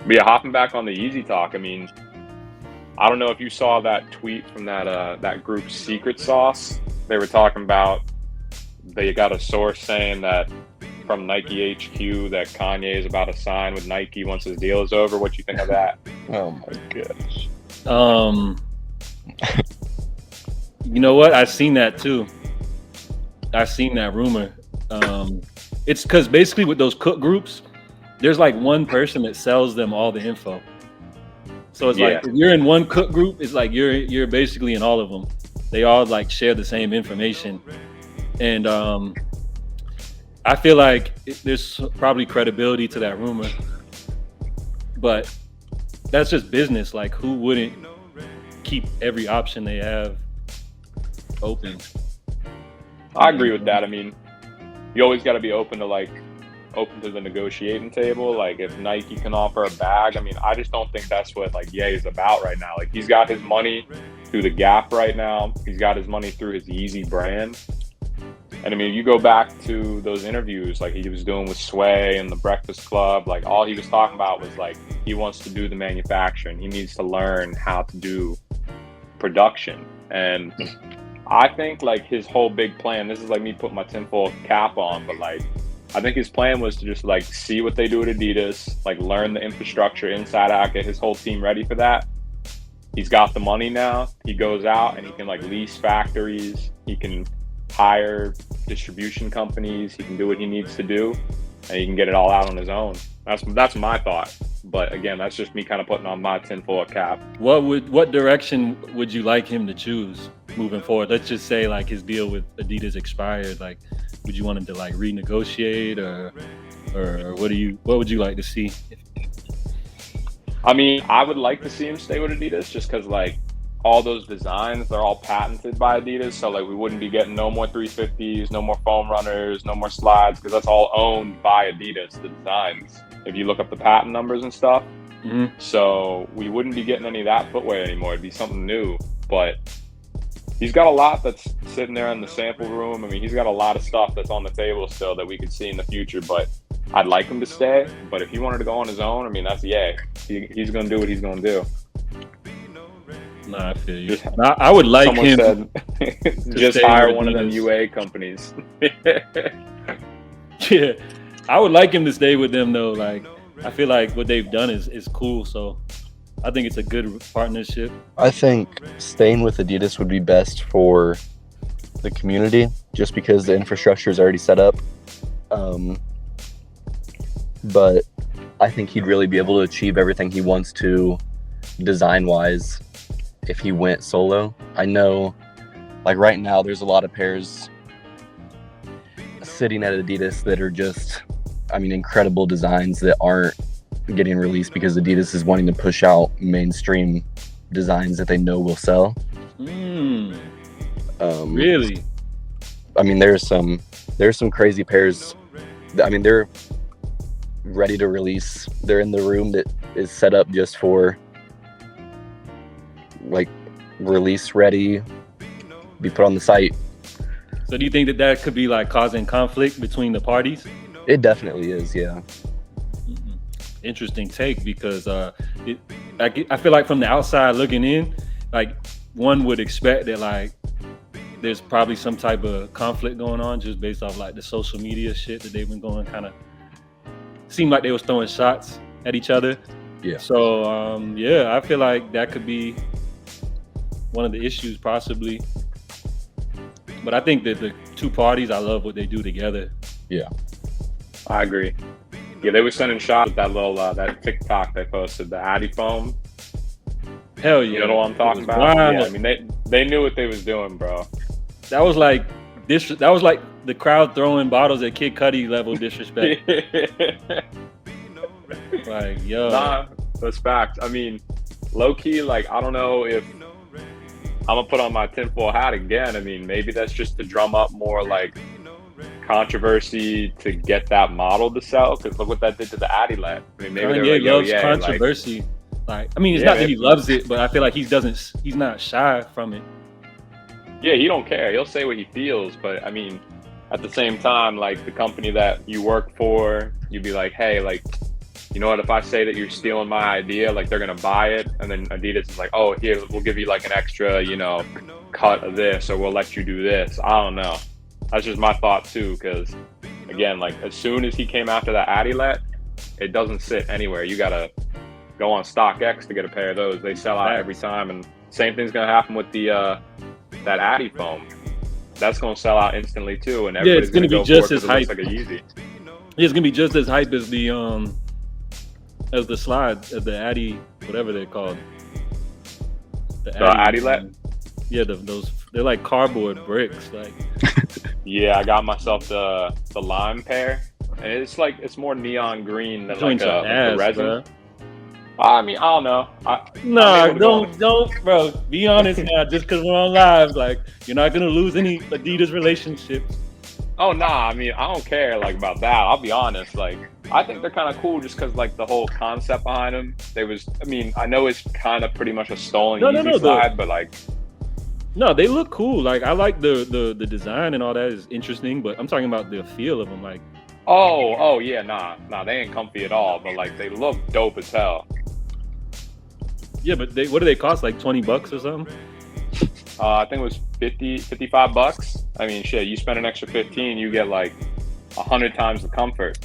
But yeah, hopping back on the Yeezy talk, I mean, I don't know if you saw that tweet from that group Secret Sauce. They were talking about they got a source saying that from Nike HQ that Kanye is about to sign with Nike once his deal is over. What you think of that? Oh my gosh. Um, you know what? I've seen that too. I've seen that rumor. It's because basically with those cook groups, there's like one person that sells them all the info. So it's like if you're in one cook group, it's like you're basically in all of them. They all like share the same information, and I feel like there's probably credibility to that rumor, but that's just business. Like, who wouldn't keep every option they have open? I agree with that. I mean, you always got to be open to the negotiating table. Like, if Nike can offer a bag, I mean, I just don't think that's what like Ye is about right now. Like, he's got his money through the Gap right now. He's got his money through his Yeezy brand. And I mean, you go back to those interviews like he was doing with Sway and the Breakfast Club, like all he was talking about was like he wants to do the manufacturing. He needs to learn how to do production. And I think like his whole big plan, this is like me putting my tinfoil cap on, but like I think his plan was to just like see what they do at Adidas, like learn the infrastructure inside out, get his whole team ready for that. He's got the money now. He goes out and he can like lease factories. He can hire distribution companies. He can do what he needs to do, and he can get it all out on his own. That's my thought. But again, that's just me kind of putting on my tinfoil cap. What direction would you like him to choose moving forward? Let's just say like his deal with Adidas expired. Like, would you want him to like renegotiate, or what would you like to see? I mean, I would like to see him stay with Adidas just because like all those designs, they're all patented by Adidas. So like we wouldn't be getting no more 350s, no more foam runners, no more slides, because that's all owned by Adidas, the designs, if you look up the patent numbers and stuff. Mm-hmm. So we wouldn't be getting any of that footwear anymore. It'd be something new. But he's got a lot that's sitting there in the sample room. I mean, he's got a lot of stuff that's on the table still that we could see in the future, but I'd like him to stay. But if he wanted to go on his own, I mean, that's Ye. He's going to do what he's going to do. Nah, I feel you. I would like him. Someone said, just hire one of them UA companies. Yeah, I would like him to stay with them though. Like, I feel like what they've done is cool. So I think it's a good partnership. I think staying with Adidas would be best for the community, just because the infrastructure is already set up. But I think he'd really be able to achieve everything he wants to design-wise if he went solo. I know, like right now, there's a lot of pairs sitting at Adidas that are just, I mean, incredible designs that aren't getting released because Adidas is wanting to push out mainstream designs that they know will sell. Really? I mean, there's some crazy pairs. I mean, they're ready to release. They're in the room that is set up just for like release ready, be put on the site. So do you think that could be like causing conflict between the parties? It definitely is, yeah. Interesting take, because I feel like from the outside looking in, like one would expect that like there's probably some type of conflict going on just based off like the social media shit that they've been going, kind of seemed like they was throwing shots at each other. Yeah. So yeah, I feel like that could be one of the issues possibly. But I think that the two parties, I love what they do together. Yeah. I agree. Yeah, they were sending shots with that little that TikTok they posted, the Addy foam. Hell yeah. You know what I'm talking about? Wild. Yeah, I mean they knew what they was doing, bro. That was like the crowd throwing bottles at Kid Cudi level disrespect. Like, yo. Nah, that's facts. I mean, low key, like, I don't know if I'm gonna put on my tinfoil hat again. I mean, maybe that's just to drum up more like controversy to get that model to sell. Because look what that did to the Addy Let. I mean, maybe Kanye loves controversy. Like, I mean, it's not that he loves it, but I feel like he's not shy from it. Yeah, he don't care. He'll say what he feels, but I mean, at the same time, like the company that you work for, you'd be like, hey, like, you know what, if I say that you're stealing my idea, like they're gonna buy it, and then Adidas is like, oh, here, we'll give you like an extra, you know, cut of this, or we'll let you do this. I don't know. That's just my thought too, because again, like as soon as he came after that Adilet, it doesn't sit anywhere. You gotta go on StockX to get a pair of those. They sell out every time, and same thing's gonna happen with the that Adi foam. That's gonna sell out instantly too, and everybody's it's gonna go be just for it as 'cause it looks hype. like a Yeezy. It's gonna be just as hype as the slide, the Addy, whatever they're called. The Adilet? Yeah, those they're like cardboard bricks. Like, yeah, I got myself the lime pair, and it's like it's more neon green than like a resin. Bro. I mean, I don't know. Don't, bro. Be honest now. Just because we're on live, like you're not gonna lose any Adidas relationships. Oh nah, I mean I don't care like about that. I'll be honest, like I think they're kind of cool just because like the whole concept behind them. I mean I know it's kind of pretty much a stolen Yeezy slide, but like no, they look cool. Like I like the design and all that is interesting, but I'm talking about the feel of them. Like oh yeah, nah, they ain't comfy at all, but like they look dope as hell. Yeah, but what do they cost? Like $20 or something? I think it was $55. I mean, shit, you spend an extra 15, you get like 100 times the comfort.